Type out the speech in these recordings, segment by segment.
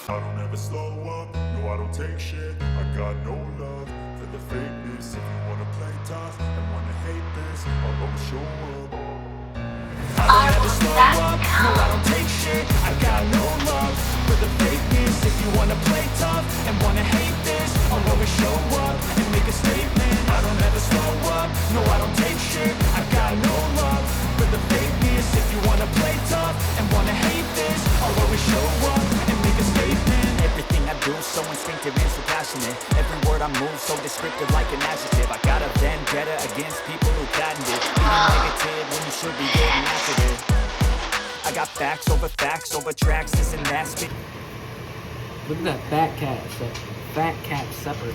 I don't ever slow up, no I don't take shit. I got no love for the fakeness. If you wanna play tough and wanna hate this, I'll always show up. I don't ever slow up, no I don't take shit. I got no love for the fakeness. If you wanna play tough and wanna hate this, I'll always show up and make a statement. I don't ever slow up, no I don't take shit. I got no love for the fakeness. If you wanna play tough and wanna hate this, I'll always show up and make a statement. Everything I do so instinctive and so passionate. Every word I move so descriptive like an adjective. I got a vendetta against people who patented being negative when you should be getting after it. I got facts over tracks, this and that. Spit. Look at that fat cat. That fat cat separate.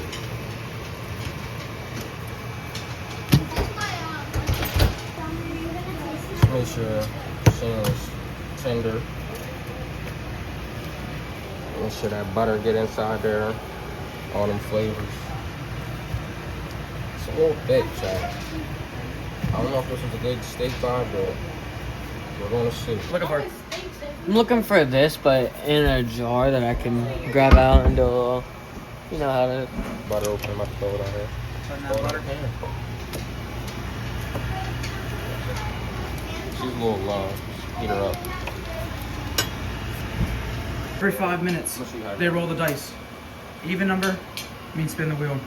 Make sure seamless, tender. Make sure that butter get inside there. All them flavors. It's a little thick, Chad. I don't know if this is a good steak vibe, but we're gonna see. Looking for. I'm looking for this, but in a jar that I can grab out and do a little. You know how to. Butter open. I'm about to throw it out here. Turn that butter. She's a little long. Heat her up. Every 5 minutes, they roll the dice. Even number means spin the wheel.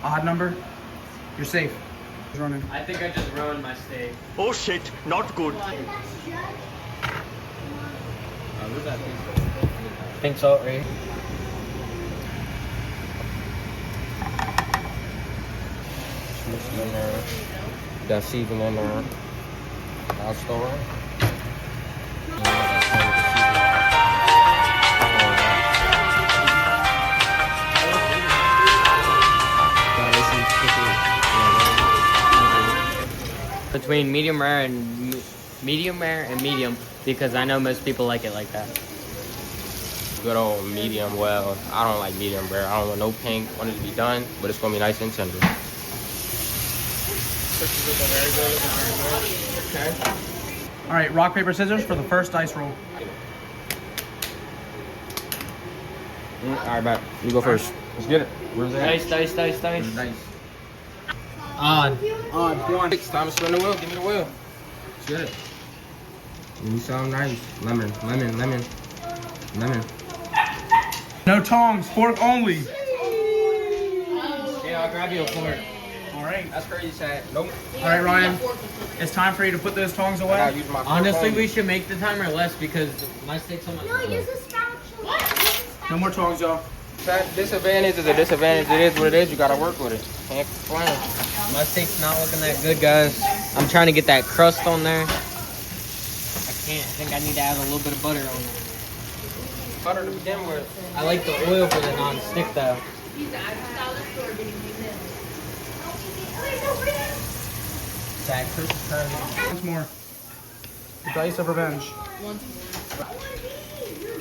Odd number, you're safe. Running. I think I just ruined my steak. Oh shit, not good. Where's that Pink salt, right? Mix it in there. That season in there. I'll store it. Between medium rare and medium, because I know most people like it like that. Good old medium well. I don't like medium rare. I don't want no pink. Want it to be done, but it's gonna be nice and tender. Okay. All right, rock, paper, scissors for the first dice roll. All right, back. You go first. Let's get it. Where's that? Dice. Odd. One. It's time to spin the wheel. Give me the wheel. Let's get it. Give me something nice. Lemon. No tongs, fork only. Yeah, I'll grab you a fork. All right. That's crazy, Chad. Nope. All right, Ryan. It's time for you to put those tongs I gotta away. use my fork Honestly, only. we should make the timer less because my steak's on my. No, use a spatula. No more tongs, y'all. That disadvantage is a disadvantage. It is what it is. You gotta work with it. Can't complain. My steak's not looking that good, guys. I'm trying to get that crust on there. I can't. I think I need to add a little bit of butter on there. Butter to begin with. I like the oil for the non-stick though. That crisp is currently. Once more. The dice of revenge.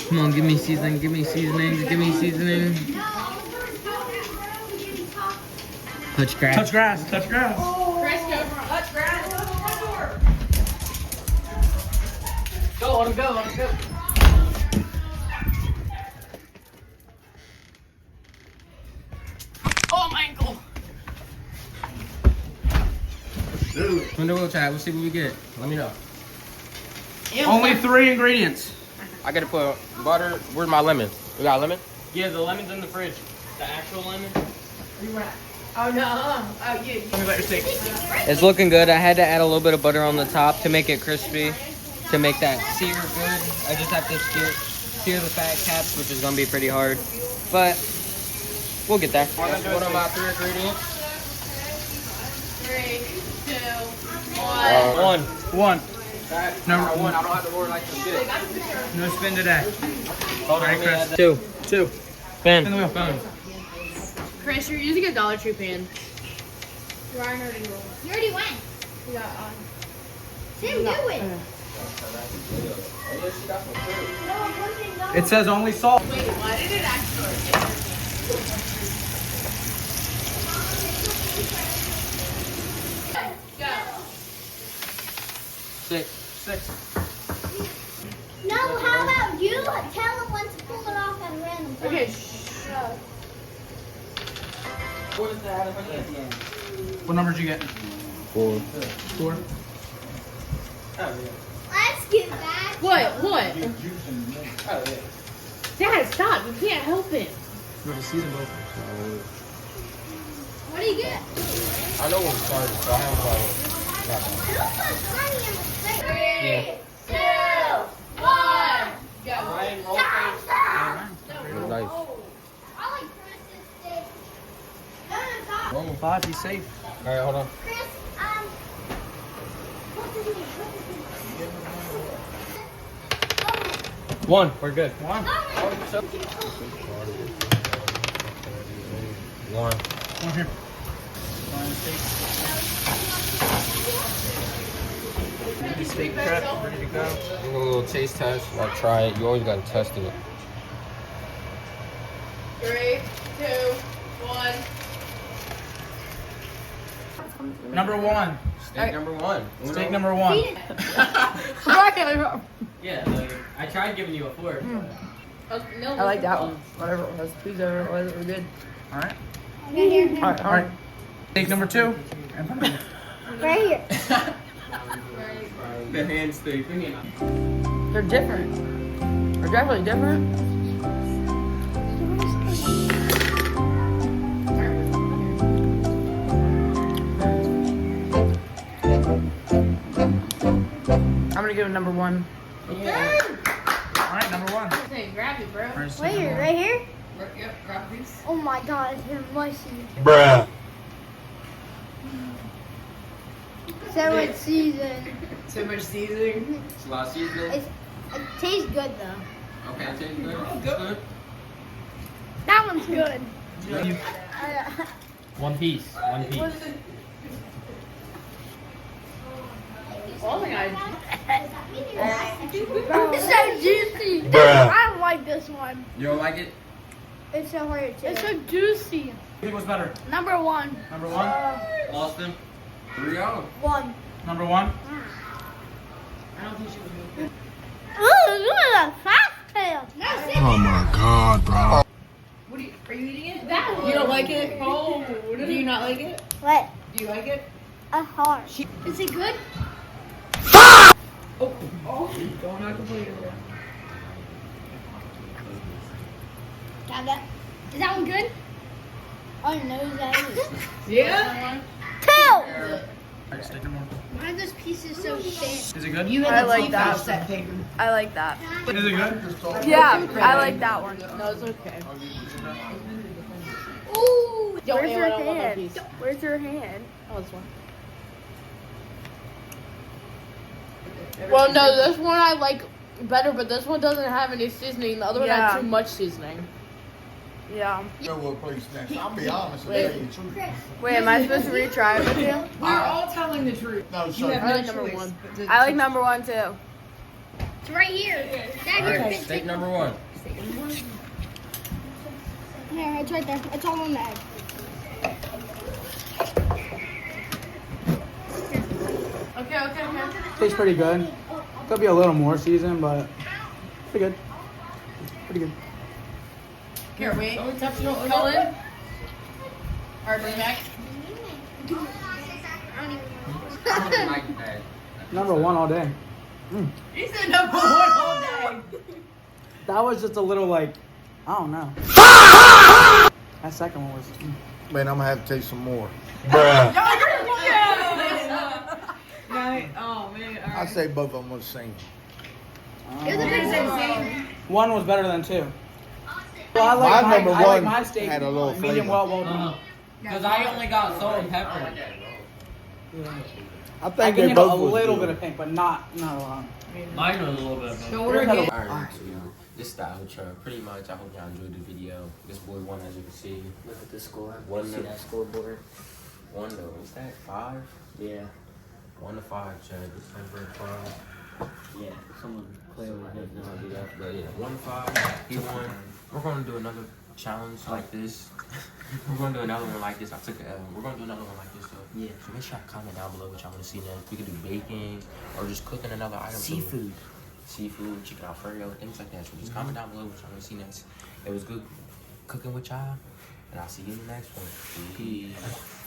Come on, give me seasoning, give me seasoning, give me seasoning. Touch grass. Touch grass. Touch grass. Go, let him go, let him go. Oh, my ankle. Spin the wheel, Chad. We'll see what we get. Let me know. Only 3 ingredients. I gotta put butter. Where's my lemon? We got lemon? Yeah, the lemon's in the fridge. The actual lemon. Oh no! Oh, you. Tell me about your steak. It's looking good. I had to add a little bit of butter on the top to make it crispy, to make that sear good. I just have to sear the fat caps, which is gonna be pretty hard, but we'll get there. That's one of my 3 ingredients. 3, 2, 1. One. No, I don't have to worry like this. Get it. No spin today. Hold on, Chris. Two. 2. Ben. Spin the wheel. Boom. Chris, you're using a Dollar Tree pan. Ryan already rolled. You already went. You got on. Tim, do it. It says only salt. Wait, why did it actually? Go. 6. 6. No, how about you tell them when to pull it off and when Okay. What number did you get? 4. 4. Let's get back. What? Dad, stop. You can't help it. You have a season both. What do you get? I know when it started, so I have Three, 2, 1, go. Nice. I like Chris's steak. No, no, stop. Roll 5, he's safe. All right, hold on. Chris, what's his name? 1. We're good. 1. 1. 1 here. Steak prep, ready to go. Do a little taste test. Like try it. You always gotta test it. 3, 2, 1. Number 1. Steak number 1. Steak number 1. Yeah, I tried giving you a 4. I like that one. Whatever it was. Whoever it was, it was good. All right. Here. All right. Steak number 2. And put it in. Right here. The hand steak. They're different. They're definitely different. I'm gonna give it number 1. All right, number 1. Hey, grab it, bro. Where's Right number here, one? right here. Yep, grab a piece. Oh my God, it's been mushy. Bruh. So much season. So much seasoning. It's a lot of seasoning. It tastes good though. Okay, it tastes good. It's good. That one's good. One piece. Oh my God. It's so juicy. Bruh. I don't like this one. You don't like it? It's so hard to. It's so juicy. You think what's better? Number 1. Number 1? Austin? 3-0. 1. Number 1? I don't think she was good. Ooh, look at that fast tail. Oh my God, bro. What are you eating it? That You don't like it? Oh, do you not like it? What? Do you like it? Hard. Is it good? Oh, don't knock completely. Got that. Is that one good? Oh no, that is. Yeah? 2. All right, steak number 1. Why are those pieces so thin? Is it good? You I like that. that paper. I like that. Is it good? Yeah, I like that one. No, it's okay. Ooh. Where's your I don't want that hand? piece. Where's your hand? Oh, this one. Well, no, this one I like better, but this one doesn't have any seasoning. The other one Yeah. had too much seasoning. Yeah. know what place next. I'll be honest and tell you the truth. Wait, am I supposed to retry it with you? We're all telling the truth. No, You sir. have I no like number choice. 1. but to- I like number 1 too. It's right here. Dad, All here. right, steak number 1. Here, it's right there. It's all on the egg. Okay. Tastes pretty good. Could be a little more seasoned, but pretty good. Pretty good. Here, wait. Don't touch it. Cullen. Alright, bring it back. I don't like that. Number 1 all day. He said number 1 all day. That was just a little like, I don't know. That second one was. Man, I'm gonna have to taste some more. Bruh. Right. Oh, man. All I right. say both of them was the same. One was better than 2. Well, I My like number I like one my steak had a little medium flavor. well done. Because I only got salt and pepper. I I think can they have both a was little good. bit of pink, but not a lot. Mine was a little bit of both. Shoulder again. Alright, so this style truck, pretty much, I hope y'all enjoyed the video. This boy won, as you can see. Look at the score. One See to- that scoreboard? 1 to, what's that, 5? Yeah. 1 to 5, Chad. This time for 5. Yeah. Someone clearly didn't know how to do that. But yeah, 1 to 5, he won. We're gonna do another challenge like this. We're gonna do another one like this. I took a L. We're gonna do another one like this, so Yeah. So make sure y'all comment down below what y'all wanna see next. We could do baking or just cooking another item. Seafood. seafood, chicken alfredo, things like that. So just comment down below what y'all want to see next. It was good cooking with y'all, and I'll see you in the next one. Peace.